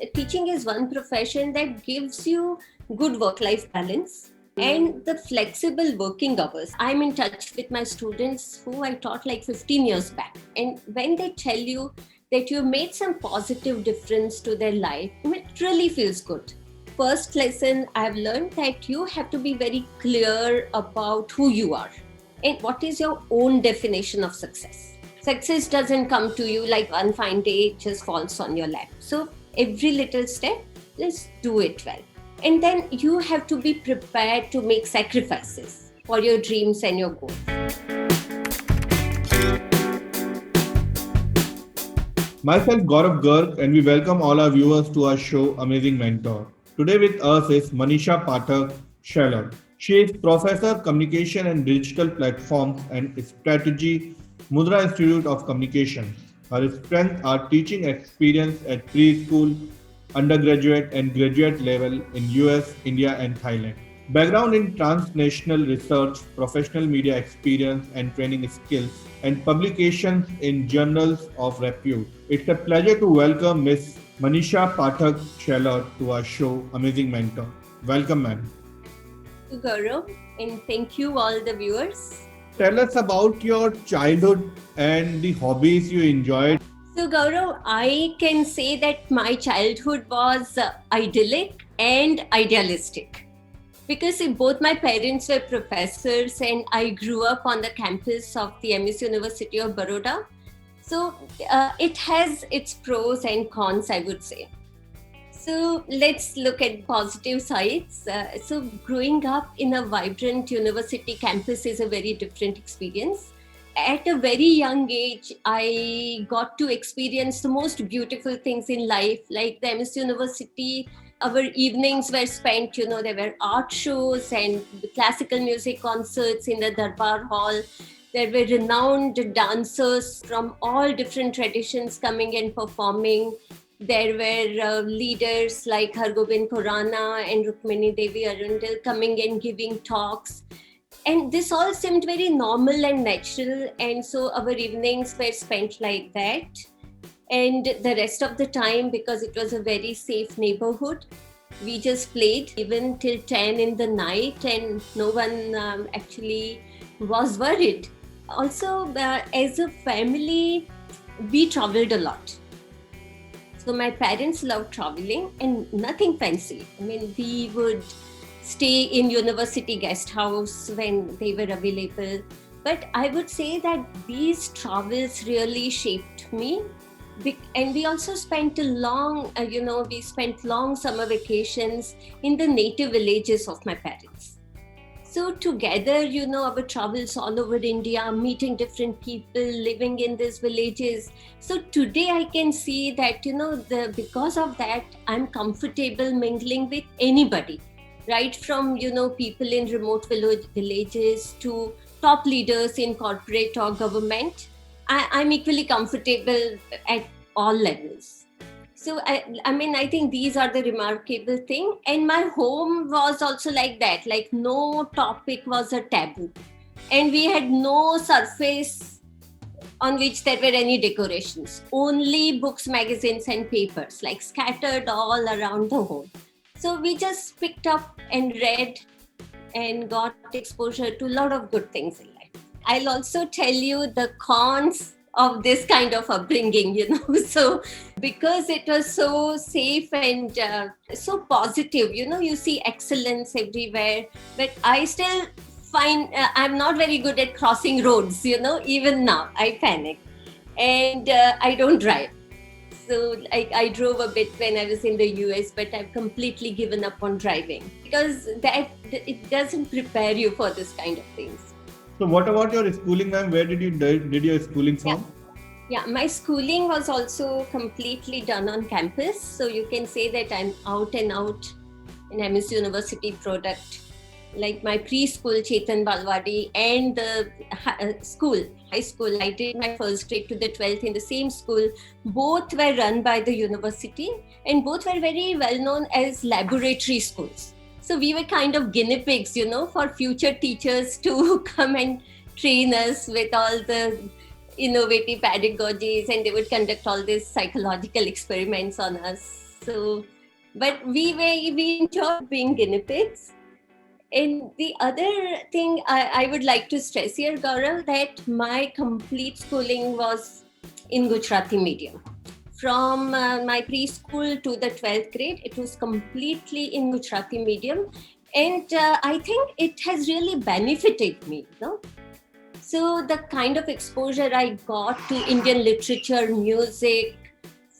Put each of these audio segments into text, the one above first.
teaching is one profession that gives you good work-life balance and the flexible working hours. I'm in touch with my students who I taught like 15 years back. And when they tell you that you made some positive difference to their life, it really feels good. First lesson I've learned that you have to be very clear about who you are and what is your own definition of success. Success doesn't come to you like one fine day, it just falls on your lap. So every little step, let's do it well. And then you have to be prepared to make sacrifices for your dreams and your goals. Myself Gaurav Garg, and we welcome all our viewers to our show Amazing Mentor. Today with us is Manisha Pathak-Shelat. She is Professor Communication and Digital Platforms and Strategy, Mudra Institute of Communication. Her strengths are teaching experience at preschool, undergraduate and graduate level in US, India and Thailand. Background in transnational research, professional media experience and training skills, and publications in journals of repute. It's a pleasure to welcome Ms. Manisha Pathak-Shelat to our show, Amazing Mentor. Welcome, ma'am. Thank you, Gaurav, and thank you all the viewers. Tell us about your childhood and the hobbies you enjoyed. So Gaurav, I can say that my childhood was idyllic and idealistic because both my parents were professors and I grew up on the campus of the MS University of Baroda. So it has its pros and cons, I would say. So let's look at positive sides. So growing up in a vibrant university campus is a very different experience. At a very young age, I got to experience the most beautiful things in life, like the MS University. Our evenings were spent, there were art shows and classical music concerts in the Darbar Hall. There were renowned dancers from all different traditions coming and performing. There were leaders like Hargobind Khurana and Rukmini Devi Arundel coming and giving talks. And this all seemed very normal and natural. And so our evenings were spent like that. And the rest of the time, because it was a very safe neighborhood, we just played even till 10 in the night and no one actually was worried. Also, as a family, we traveled a lot. So my parents loved traveling and nothing fancy. I mean, we would stay in university guest house when they were available. But I would say that these travels really shaped me. And we also spent we spent long summer vacations in the native villages of my parents. So together, our travels all over India, meeting different people, living in these villages. So today I can see that, because of that, I'm comfortable mingling with anybody. Right from, people in remote villages to top leaders in corporate or government, I'm equally comfortable at all levels. So, I think these are the remarkable thing. And my home was also like that, like no topic was a taboo. And we had no surface on which there were any decorations, only books, magazines and papers, like scattered all around the home. So we just picked up and read and got exposure to a lot of good things in life. I'll also tell you the cons of this kind of upbringing, So because it was so safe and so positive, you see excellence everywhere. But I still find I'm not very good at crossing roads, even now I panic. And I don't drive. So I drove a bit when I was in the US, but I've completely given up on driving because it doesn't prepare you for this kind of things. So what about your schooling, ma'am? Where did your schooling from? Yeah, my schooling was also completely done on campus. So you can say that I'm out and out an MS University product. Like my preschool, Chetan Balwadi, and the high school, I did my first grade to the 12th in the same school. Both were run by the university and both were very well known as laboratory schools. So we were kind of guinea pigs, for future teachers to come and train us with all the innovative pedagogies, and they would conduct all these psychological experiments on us. So, but we enjoyed being guinea pigs. And the other thing I would like to stress here, Gaurav, that my complete schooling was in Gujarati medium. From my preschool to the 12th grade, it was completely in Gujarati medium. And I think it has really benefited me. So the kind of exposure I got to Indian literature, music,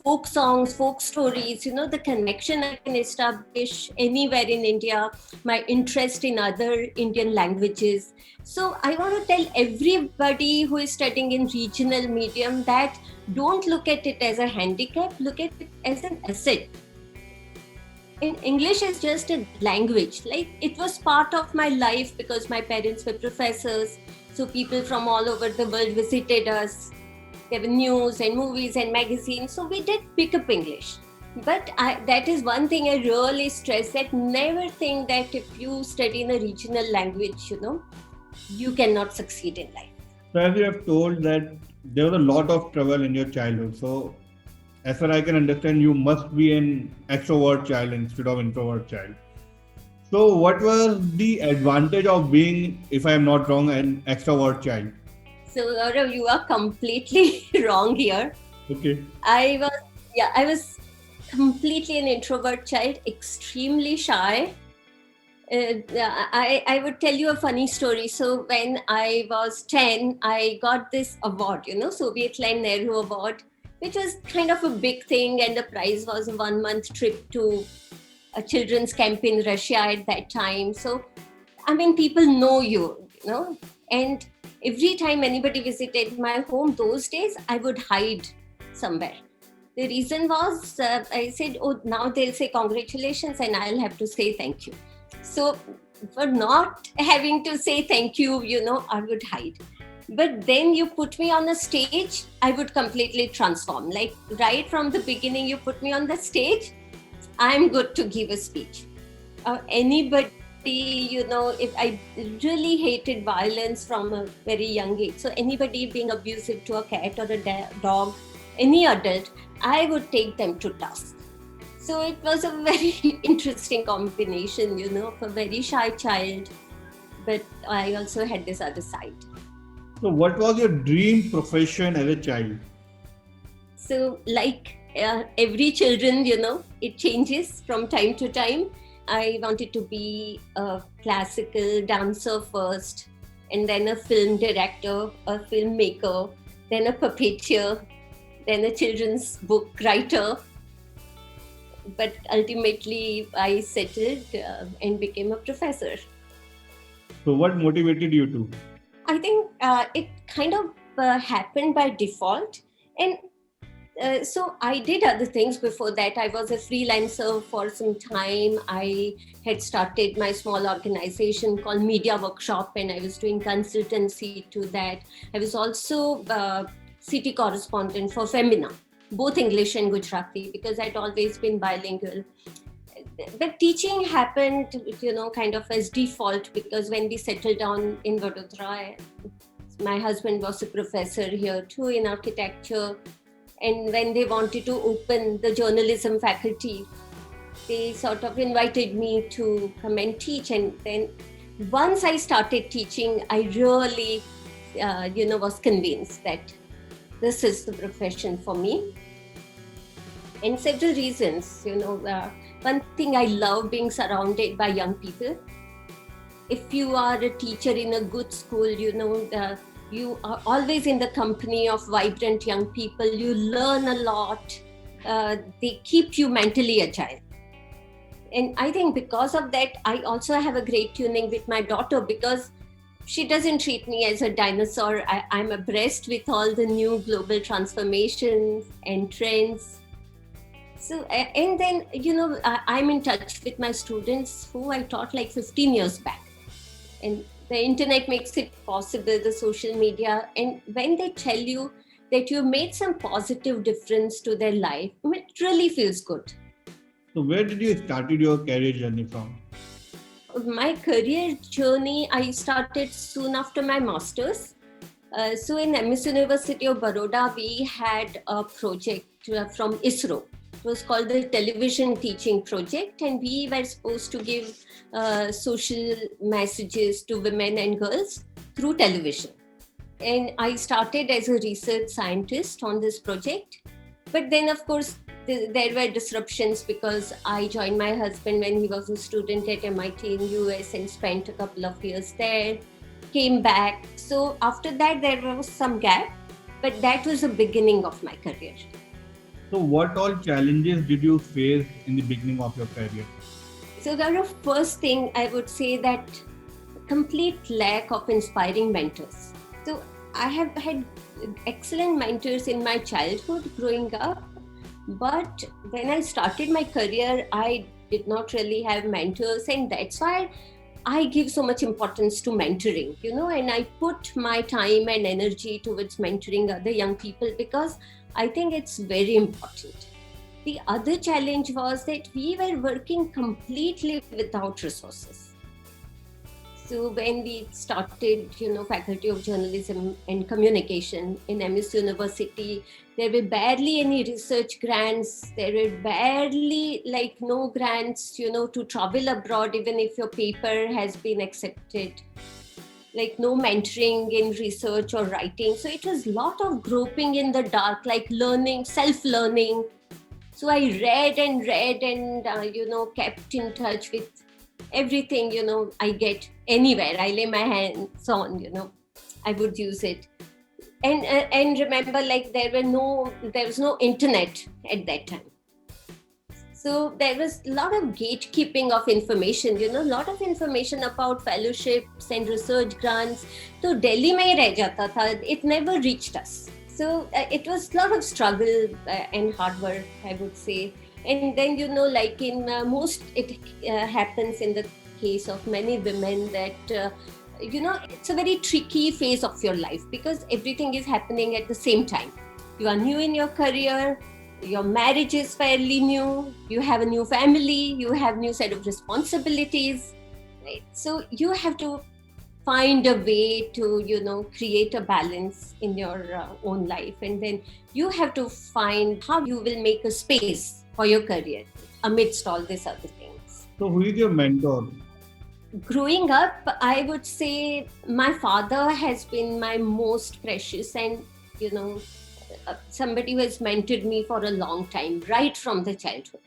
folk songs, folk stories, the connection I can establish anywhere in India, my interest in other Indian languages. So I want to tell everybody who is studying in regional medium that don't look at it as a handicap, look at it as an asset. In English is just a language. Like, it was part of my life because my parents were professors. So people from all over the world visited us. There were news and movies and magazines. So we did pick up English. But that is one thing I really stress, that never think that if you study in a regional language, you cannot succeed in life. So as you have told that there was a lot of trouble in your childhood. So as far as I can understand, you must be an extrovert child instead of introvert child. So what was the advantage of being, if I am not wrong, an extrovert child? So Gaurav, you are completely wrong here. Okay. I was completely an introvert child, extremely shy. I would tell you a funny story. So when I was 10, I got this award, Soviet-Land Nehru Award, which was kind of a big thing. And the prize was a 1-month trip to a children's camp in Russia at that time. So, people know you, and every time anybody visited my home those days, I would hide somewhere. The reason was, I said, oh, now they'll say congratulations and I'll have to say thank you. So for not having to say thank you, I would hide. But then you put me on a stage, I would completely transform. Like, right from the beginning, you put me on the stage, I'm good to give a speech. Anybody, if I really hated violence from a very young age. So anybody being abusive to a cat or a dog, any adult, I would take them to task. So it was a very interesting combination, of a very shy child, but I also had this other side. So what was your dream profession as a child? So like every children, it changes from time to time. I wanted to be a classical dancer first, and then a film director, a filmmaker, then a puppeteer, then a children's book writer. But ultimately, I settled and became a professor. So what motivated you to? I think it kind of happened by default. And so I did other things before that. I was a freelancer for some time. I had started my small organization called Media Workshop, and I was doing consultancy to that. I was also city correspondent for Femina, both English and Gujarati, because I'd always been bilingual. But teaching happened, kind of as default, because when we settled down in Vadodara, my husband was a professor here too in architecture. And when they wanted to open the journalism faculty, they sort of invited me to come and teach. And then once I started teaching, I really, was convinced that this is the profession for me. And several reasons, one thing, I love being surrounded by young people. If you are a teacher in a good school, you are always in the company of vibrant young people. You learn a lot. They keep you mentally agile. And I think because of that, I also have a great tuning with my daughter, because she doesn't treat me as a dinosaur. I'm abreast with all the new global transformations and trends. So, and then, I'm in touch with my students who I taught like 15 years back. And the internet makes it possible, the social media. And when they tell you that you made some positive difference to their life, it really feels good. So where did you started your career journey from? My career journey, I started soon after my master's. So in MS University of Baroda, we had a project from ISRO. It was called the Television Teaching Project, and we were supposed to give social messages to women and girls through television. And I started as a research scientist on this project. But then, of course, there were disruptions because I joined my husband when he was a student at MIT in US and spent a couple of years there, came back. So after that, there was some gap, but that was the beginning of my career. So what all challenges did you face in the beginning of your career? So the first thing I would say that complete lack of inspiring mentors. So I have had excellent mentors in my childhood growing up, but when I started my career, I did not really have mentors, and that's why I give so much importance to mentoring, and I put my time and energy towards mentoring other young people because I think it's very important. The other challenge was that we were working completely without resources. So when we started, Faculty of Journalism and Communication in MS University, there were barely any research grants. There were barely no grants, to travel abroad, even if your paper has been accepted. No mentoring in research or writing. So it was a lot of groping in the dark, learning, self-learning. So I read and kept in touch with everything, I get anywhere. I lay my hands on, I would use it. And remember, there was no internet at that time. So there was a lot of gatekeeping of information, a lot of information about fellowships and research grants. So Delhi mein hi reh jata tha. It never reached us. So it was a lot of struggle and hard work, I would say. And then, in most, it happens in the case of many women that, it's a very tricky phase of your life because everything is happening at the same time. You are new in your career, your marriage is fairly new, you have a new family, you have new set of responsibilities, right? So you have to find a way to, create a balance in your own life. And then you have to find how you will make a space for your career amidst all these other things. So who is your mentor? Growing up, I would say my father has been my most precious and, somebody who has mentored me for a long time, right from the childhood.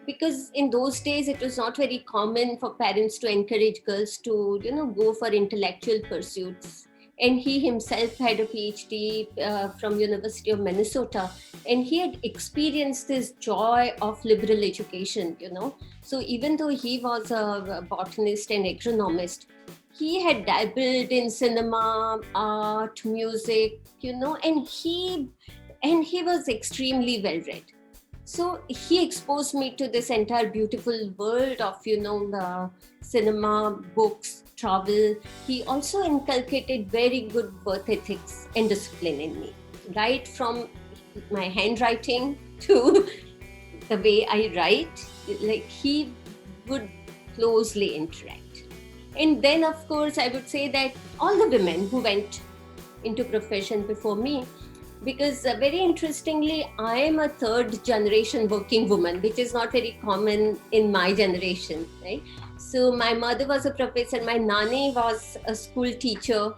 Because in those days, it was not very common for parents to encourage girls to, go for intellectual pursuits. And he himself had a Ph.D. From University of Minnesota, and he had experienced this joy of liberal education, So even though he was a botanist and agronomist, he had dabbled in cinema, art, music, and he was extremely well read. So he exposed me to this entire beautiful world of, the cinema, books, travel. He also inculcated very good work ethics and discipline in me, right from my handwriting to the way I write. He would closely interact. And then, of course, I would say that all the women who went into profession before me, because very interestingly, I am a third generation working woman, which is not very common in my generation, right? So my mother was a professor, my nanny was a school teacher,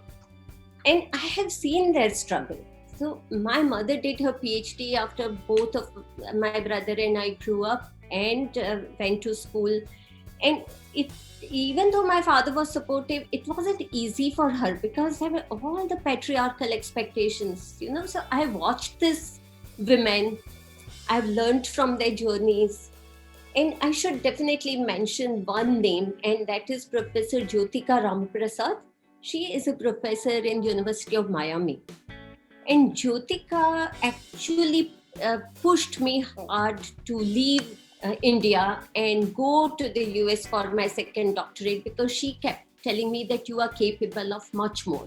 and I have seen their struggle. So my mother did her PhD after both of my brother and I grew up and went to school. And even though my father was supportive, it wasn't easy for her because there were all the patriarchal expectations, So I watched these women, I've learned from their journeys. And I should definitely mention one name, and that is Professor Jyotika Prasad. She is a professor in University of Miami. And Jyotika actually pushed me hard to leave India and go to the US for my second doctorate because she kept telling me that you are capable of much more.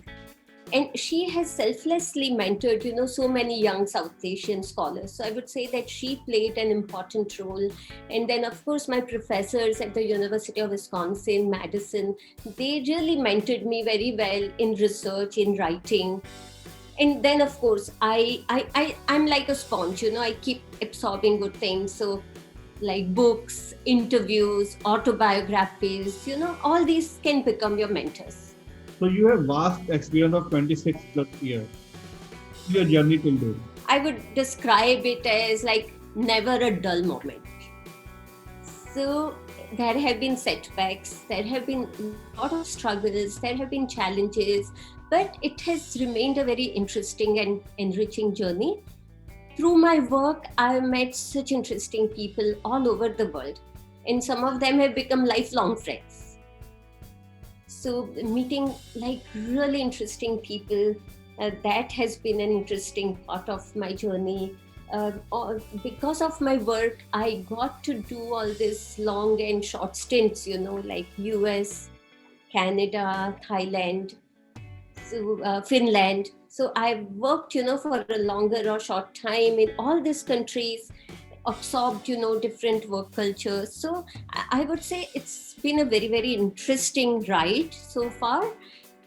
And she has selflessly mentored, so many young South Asian scholars. So I would say that she played an important role. And then, of course, my professors at the University of Wisconsin-Madison, they really mentored me very well in research, in writing. And then of course I'm like a sponge, I keep absorbing good things. So like books, interviews, autobiographies, all these can become your mentors. So you have vast experience of 26 plus years. Your journey till date. I would describe it as like never a dull moment. So there have been setbacks, there have been a lot of struggles, there have been challenges, but it has remained a very interesting and enriching journey. Through my work, I've met such interesting people all over the world, and some of them have become lifelong friends. So meeting like really interesting people, that has been an interesting part of my journey. Because of my work, I got to do all these long and short stints, like US, Canada, Thailand, so Finland. So I've worked, for a longer or short time in all these countries, absorbed, different work cultures. So I would say it's been a very, very interesting ride so far.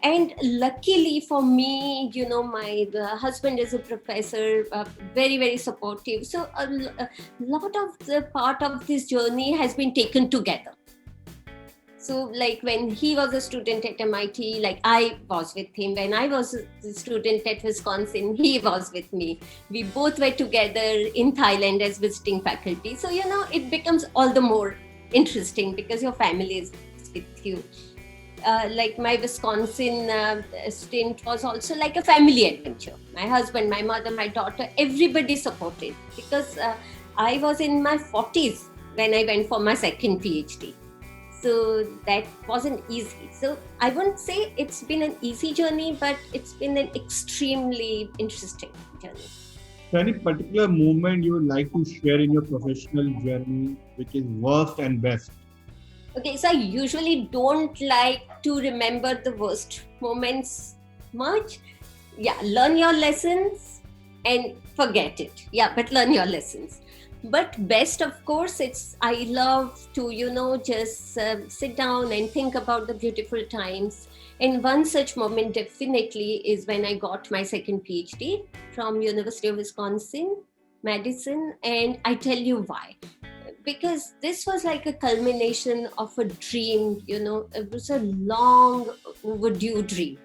And luckily for me, my husband is a professor, very, very supportive. So a lot of the part of this journey has been taken together. So like when he was a student at MIT, like I was with him. When I was a student at Wisconsin, he was with me. We both were together in Thailand as visiting faculty. So, it becomes all the more interesting because your family is with you. Like my Wisconsin stint was also like a family adventure. My husband, my mother, my daughter, everybody supported because I was in my 40s when I went for my second PhD. So that wasn't easy. So I wouldn't say it's been an easy journey, but it's been an extremely interesting journey. So any particular moment you would like to share in your professional journey, which is worst and best? Okay, so I usually don't like to remember the worst moments much. Yeah, learn your lessons and forget it. Yeah, but learn your lessons. But best, of course, I love to, just sit down and think about the beautiful times. And one such moment definitely is when I got my second PhD from University of Wisconsin-Madison. And I tell you why. Because this was like a culmination of a dream, it was a long overdue dream.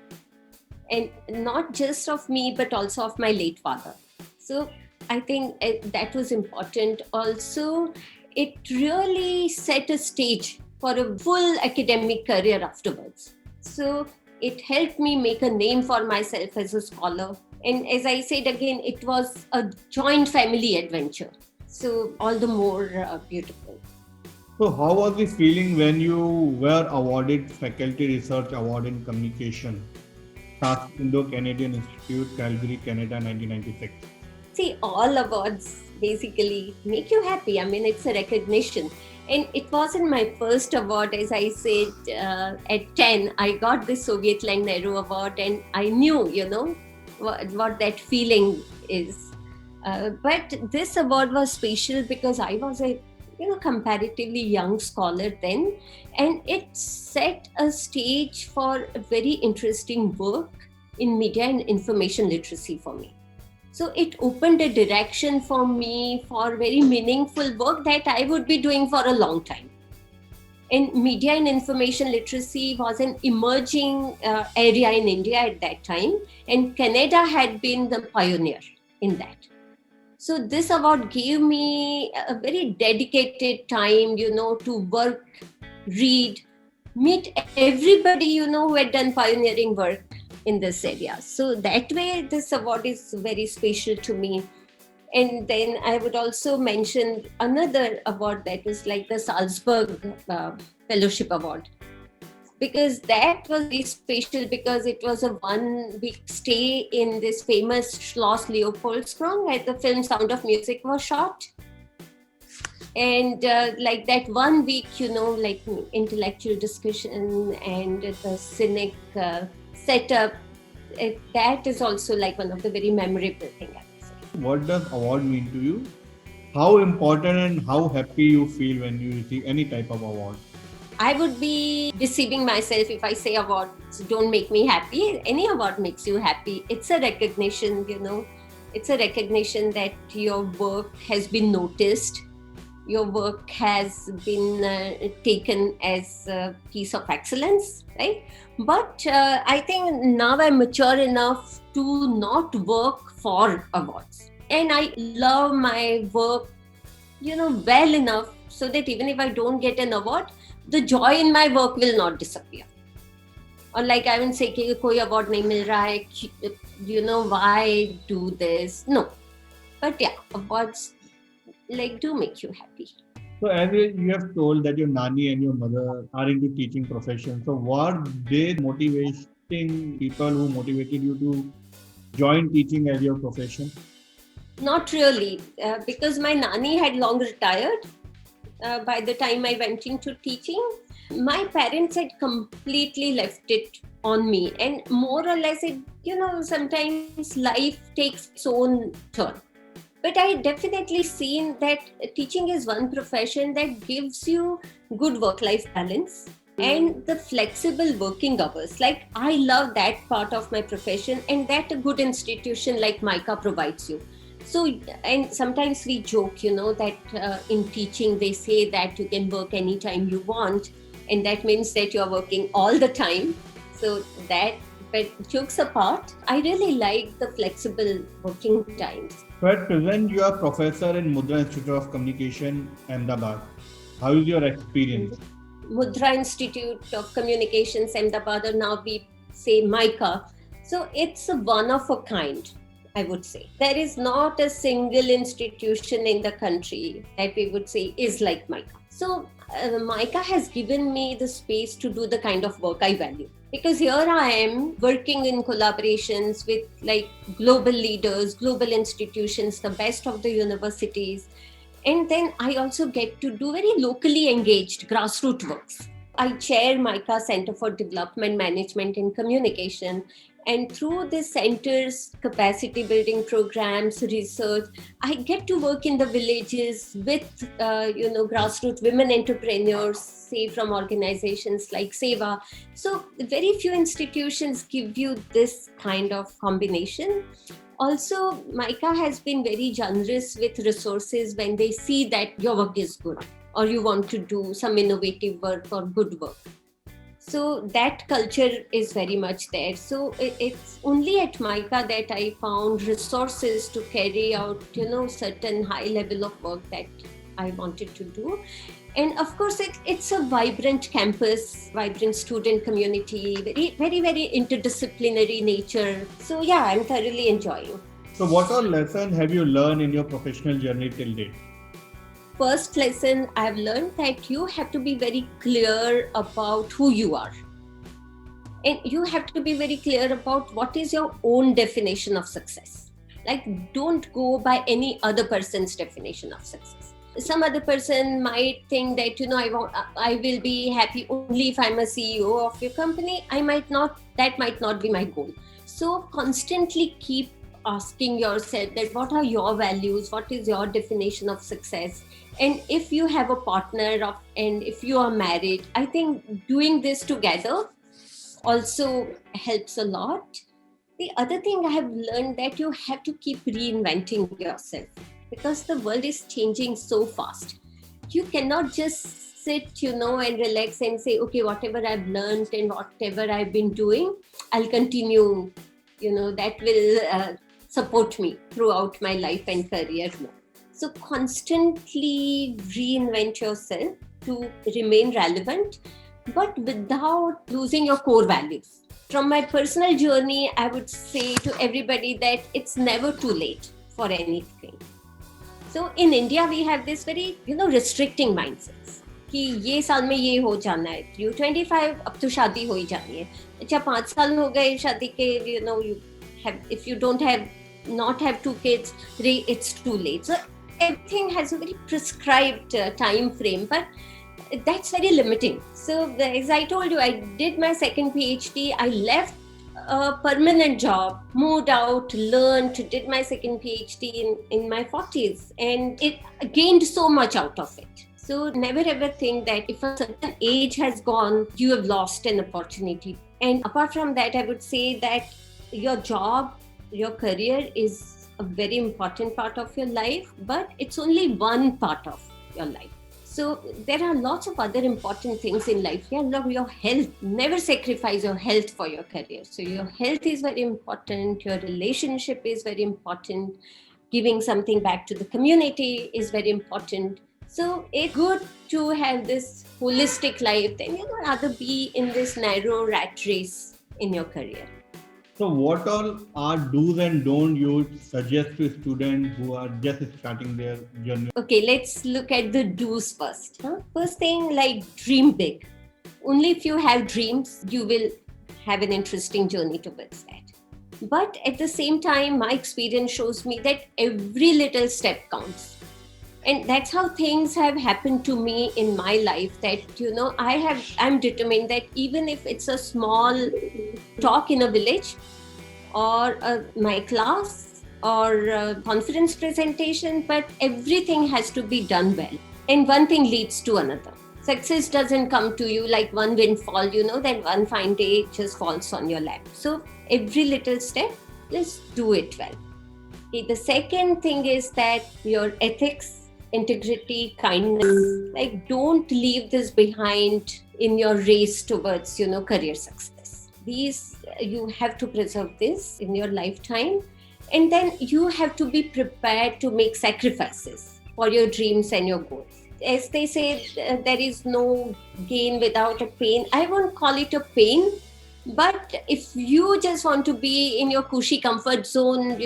And not just of me, but also of my late father. So I think that was important. Also, it really set a stage for a full academic career afterwards. So it helped me make a name for myself as a scholar. And as I said again, it was a joint family adventure. So all the more beautiful. So how was the feeling when you were awarded Faculty Research Award in Communication? Indo-Canadian Institute, Calgary, Canada, 1996. See, all awards basically make you happy. I mean, it's a recognition. And it wasn't my first award, as I said, at 10, I got the Soviet Lang Nehru Award and I knew, what that feeling is. But this award was special because I was a comparatively young scholar then, and it set a stage for a very interesting work in media and information literacy for me. So it opened a direction for me for very meaningful work that I would be doing for a long time. And media and information literacy was an emerging area in India at that time, and Canada had been the pioneer in that. So this award gave me a very dedicated time, to work, read, meet everybody, who had done pioneering work in this area. So that way, this award is very special to me. And then I would also mention another award that was like the Salzburg Fellowship Award. Because that was very special because it was a 1 week stay in this famous Schloss Leopoldskron where the film Sound of Music was shot. And like that 1 week, like intellectual discussion and the scenic setup, that is also like one of the very memorable things, I would say. What does award mean to you? How important and how happy you feel when you receive any type of award? I would be deceiving myself if I say awards don't make me happy. Any award makes you happy. It's a recognition, it's a recognition that your work has been noticed. Your work has been taken as a piece of excellence, right? But I think now I'm mature enough to not work for awards. And I love my work, well enough so that even if I don't get an award, the joy in my work will not disappear. Or like I won't say, कि कोई award नहीं मिल रहा है, why do this? No. But yeah, awards do make you happy. So as you have told that your nanny and your mother are into teaching profession, so were they motivating people who motivated you to join teaching as your profession? Not really, because my nanny had long retired by the time I went into teaching. My parents had completely left it on me, and more or less sometimes life takes its own turn. But I definitely seen that teaching is one profession that gives you good work-life balance and the flexible working hours. Like, I love that part of my profession, and that a good institution like MICA provides you. So, and sometimes we joke, that in teaching they say that you can work anytime you want, and that means that you're working all the time. So but jokes apart, I really like the flexible working times. So at present, you are professor in Mudra Institute of Communication, Ahmedabad. How is your experience? Mudra Institute of Communications, Ahmedabad, or now we say MICA. So it's a one of a kind, I would say. There is not a single institution in the country that we would say is like MICA. So MICA has given me the space to do the kind of work I value. Because here I am working in collaborations with global leaders, global institutions, the best of the universities. And then I also get to do very locally engaged grassroots works. I chair MICA Center for Development Management and Communication. And through this center's capacity building programs, research, I get to work in the villages with, grassroots women entrepreneurs, say from organizations like Seva. So very few institutions give you this kind of combination. Also, MICA has been very generous with resources when they see that your work is good or you want to do some innovative work or good work. So that culture is very much there. So it's only at MICA that I found resources to carry out, certain high level of work that I wanted to do. And of course, it's a vibrant campus, vibrant student community, very, very, very interdisciplinary nature. So yeah, I'm thoroughly enjoying. So what all lesson have you learned in your professional journey till date? First lesson I've learned that you have to be very clear about who you are. And you have to be very clear about what is your own definition of success. Don't go by any other person's definition of success. Some other person might think that, I will be happy only if I'm a CEO of your company. That might not be my goal. So constantly keep asking yourself that what are your values? What is your definition of success? And if you have a partner and if you are married, I think doing this together also helps a lot. The other thing I have learned that you have to keep reinventing yourself because the world is changing so fast. You cannot just sit, and relax and say, okay, whatever I've learned and whatever I've been doing, I'll continue, that will support me throughout my life and career. No. So constantly reinvent yourself to remain relevant, but without losing your core values. From my personal journey, I would say to everybody that it's never too late for anything. So in India, we have this very, restricting mindsets. कि ये साल में ये हो जाना है. You 25, अब तो शादी हो ही जानी है. अच्छा 5 साल हो गए शादी के, if you not have 2 kids, it's too late. So everything has a very prescribed time frame, but that's very limiting. So as I told you, I did my second Ph.D. I left a permanent job, moved out, learned, did my second Ph.D. in my 40s, and it gained so much out of it. So never ever think that if a certain age has gone, you have lost an opportunity. And apart from that, I would say that your job, your career is a very important part of your life, but it's only one part of your life. So there are lots of other important things in life. Yeah, love your health. Never sacrifice your health for your career. So your health is very important. Your relationship is very important. Giving something back to the community is very important. So it's good to have this holistic life. Then you don't rather be in this narrow rat race in your career. So what all are do's and don'ts you would suggest to students who are just starting their journey? Okay, let's look at the do's first. First thing, like dream big. Only if you have dreams, you will have an interesting journey towards that. But at the same time, my experience shows me that every little step counts. And that's how things have happened to me in my life, that I'm determined that even if it's a small talk in a village or my class or a conference presentation, but everything has to be done well, and one thing leads to another. Success doesn't come to you like one windfall, then one fine day it just falls on your lap. So every little step, let's do it well. Okay, the second thing is that your ethics, integrity, kindness, like don't leave this behind in your race towards, career success. These, you have to preserve this in your lifetime. And then you have to be prepared to make sacrifices for your dreams and your goals. As they say, there is no gain without a pain. I won't call it a pain, but if you just want to be in your cushy comfort zone,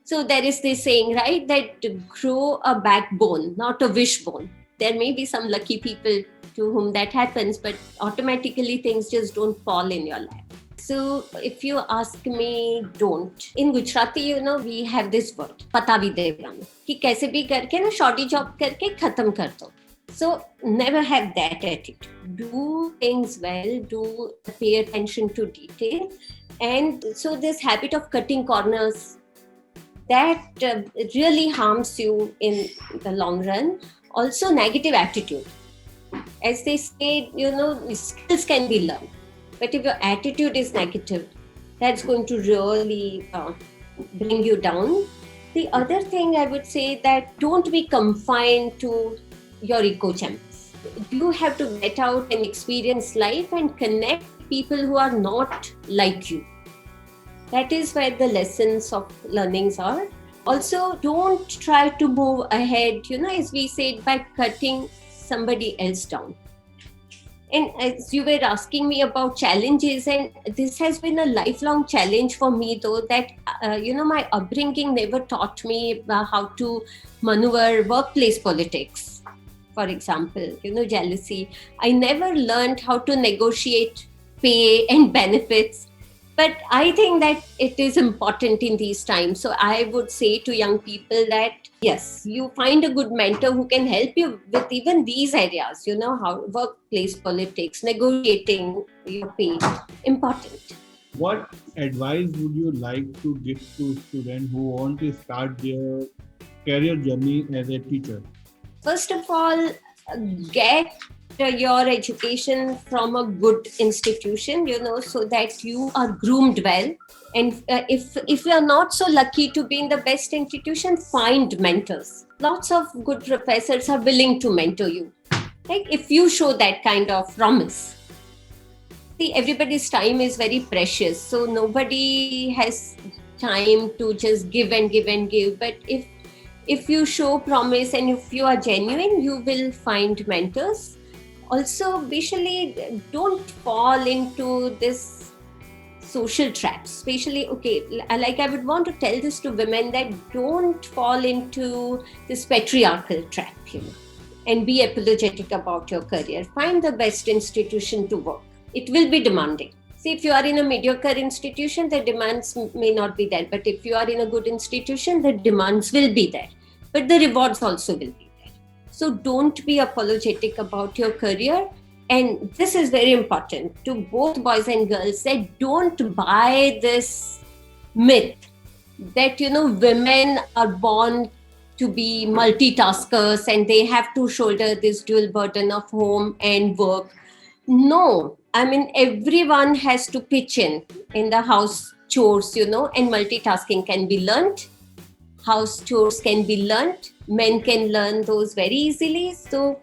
so there is this saying, right, that grow a backbone, not a wishbone. There may be some lucky people to whom that happens, but automatically things just don't fall in your lap. So if you ask me, don't. In Gujarati, we have this word, pata bhi devano, ki kaise bhi karke na shoddy job karke khatam kar do. So never have that attitude. Do things well, do pay attention to detail. And so this habit of cutting corners, that really harms you in the long run. Also negative attitude. As they say, skills can be learned. But if your attitude is negative, that's going to really bring you down. The other thing I would say that don't be confined to your echo chambers. You have to get out and experience life and connect people who are not like you. That is where the lessons of learnings are. Also, don't try to move ahead, as we said, by cutting somebody else down. And as you were asking me about challenges, and this has been a lifelong challenge for me, though, that, my upbringing never taught me how to maneuver workplace politics. For example, jealousy. I never learned how to negotiate pay and benefits. But I think that it is important in these times. So I would say to young people that, yes, you find a good mentor who can help you with even these areas, how workplace politics, negotiating your pay, important. What advice would you like to give to students who want to start their career journey as a teacher? First of all, get your education from a good institution, so that you are groomed well. And if you are not so lucky to be in the best institution, find mentors. Lots of good professors are willing to mentor you, like if you show that kind of promise. See, everybody's time is very precious, so nobody has time to just give and give and give. But if you show promise and if you are genuine, you will find mentors. Also, basically, don't fall into this social traps. Especially, I would want to tell this to women, that don't fall into this patriarchal trap, and be apologetic about your career. Find the best institution to work. It will be demanding. See, if you are in a mediocre institution, the demands may not be there. But if you are in a good institution, the demands will be there. But the rewards also will be. So don't be apologetic about your career. And this is very important to both boys and girls, that don't buy this myth that, women are born to be multitaskers and they have to shoulder this dual burden of home and work. No, I mean, everyone has to pitch in the house chores, and multitasking can be learned. House chores can be learned. Men can learn those very easily. So,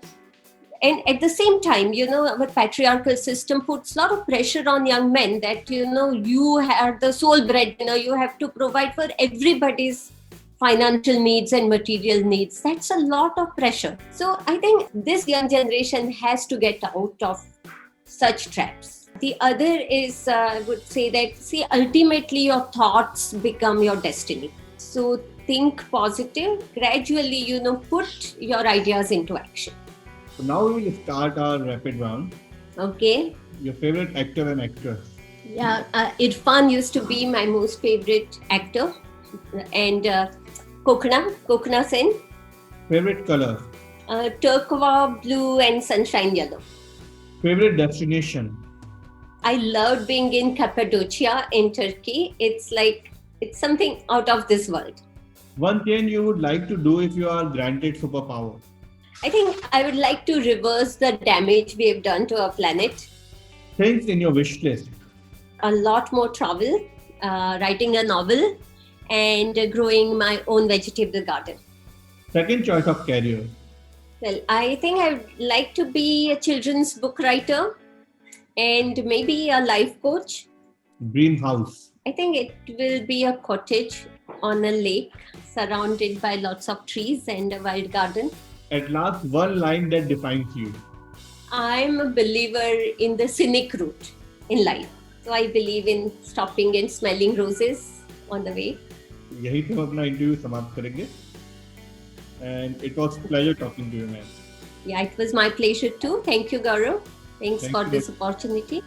and at the same time, our patriarchal system puts a lot of pressure on young men that, you are the sole breadwinner, you have to provide for everybody's financial needs and material needs. That's a lot of pressure. So I think this young generation has to get out of such traps. The other is, I would say that, see, ultimately your thoughts become your destiny. So think positive, gradually, put your ideas into action. So now we will start our rapid round. Okay. Your favorite actor and actress? Yeah, Irfan used to be my most favorite actor. And Kokna Sen. Favorite color? Turquoise blue and sunshine yellow. Favorite destination? I loved being in Cappadocia in Turkey. It's something out of this world. One change you would like to do if you are granted superpower? I think I would like to reverse the damage we have done to our planet. Things in your wish list? A lot more travel, writing a novel, and growing my own vegetable garden. Second choice of career? Well, I think I would like to be a children's book writer and maybe a life coach. Dream house? I think it will be a cottage on a lake surrounded by lots of trees and a wild garden. At last, one line that defines you? I'm a believer in the scenic route in life. So I believe in stopping and smelling roses on the way. यही से हम अपना interview समाप्त करेंगे. And it was pleasure talking to you, man. Yeah, it was my pleasure too. Thank you, Gaurav. Thanks Thank for you. this opportunity.